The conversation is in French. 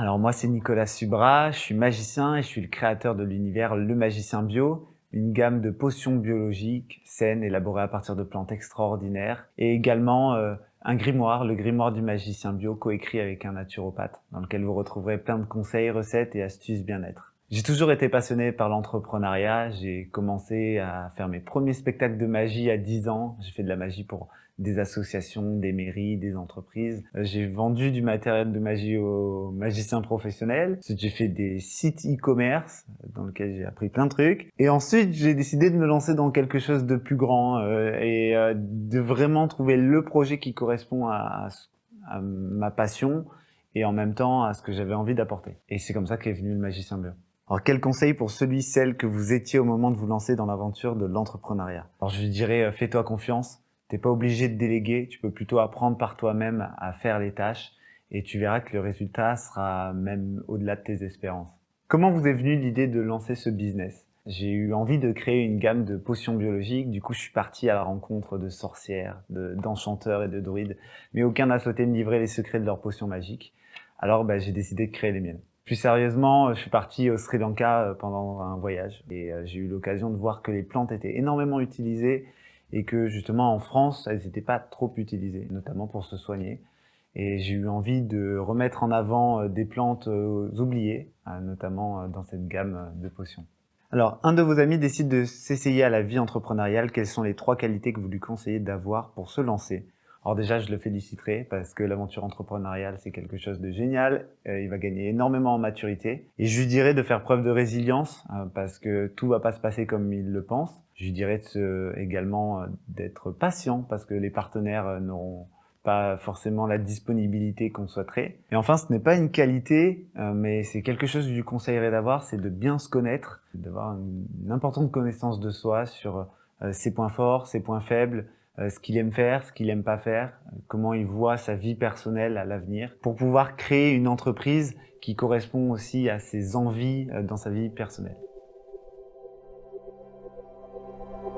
Alors moi, c'est Nicolas Subra, je suis magicien et je suis le créateur de l'univers Le Magicien Bio, une gamme de potions biologiques saines élaborées à partir de plantes extraordinaires et également un grimoire, le grimoire du magicien bio coécrit avec un naturopathe dans lequel vous retrouverez plein de conseils, recettes et astuces bien-être. J'ai toujours été passionné par l'entrepreneuriat, j'ai commencé à faire mes premiers spectacles de magie à 10 ans, j'ai fait de la magie pour des associations, des mairies, des entreprises. J'ai vendu du matériel de magie aux magiciens professionnels. Ensuite, j'ai fait des sites e-commerce dans lesquels j'ai appris plein de trucs. Et ensuite, j'ai décidé de me lancer dans quelque chose de plus grand et de vraiment trouver le projet qui correspond à ma passion et en même temps à ce que j'avais envie d'apporter. Et c'est comme ça qu'est venu le Magicien Bio. Alors, quel conseil pour celui, celle que vous étiez au moment de vous lancer dans l'aventure de l'entrepreneuriat? Alors, je lui dirais, fais-toi confiance. T'es pas obligé de déléguer, tu peux plutôt apprendre par toi-même à faire les tâches et tu verras que le résultat sera même au-delà de tes espérances. Comment vous est venue l'idée de lancer ce business? J'ai eu envie de créer une gamme de potions biologiques, du coup je suis parti à la rencontre de sorcières, d'enchanteurs et de druides, mais aucun n'a souhaité me livrer les secrets de leurs potions magiques. Alors j'ai décidé de créer les miennes. Plus sérieusement, je suis parti au Sri Lanka pendant un voyage et j'ai eu l'occasion de voir que les plantes étaient énormément utilisées et que justement en France, elles n'étaient pas trop utilisées, notamment pour se soigner. Et j'ai eu envie de remettre en avant des plantes oubliées, notamment dans cette gamme de potions. Alors, un de vos amis décide de s'essayer à la vie entrepreneuriale. Quelles sont les 3 qualités que vous lui conseillez d'avoir pour se lancer? Alors déjà, je le féliciterai parce que l'aventure entrepreneuriale, c'est quelque chose de génial. Il va gagner énormément en maturité. Et je lui dirais de faire preuve de résilience parce que tout va pas se passer comme il le pense. Je lui dirais également d'être patient parce que les partenaires n'auront pas forcément la disponibilité qu'on souhaiterait. Et enfin, ce n'est pas une qualité, mais c'est quelque chose que je lui conseillerais d'avoir, c'est de bien se connaître, d'avoir une importante connaissance de soi sur ses points forts, ses points faibles, ce qu'il aime faire, ce qu'il aime pas faire, comment il voit sa vie personnelle à l'avenir, pour pouvoir créer une entreprise qui correspond aussi à ses envies dans sa vie personnelle.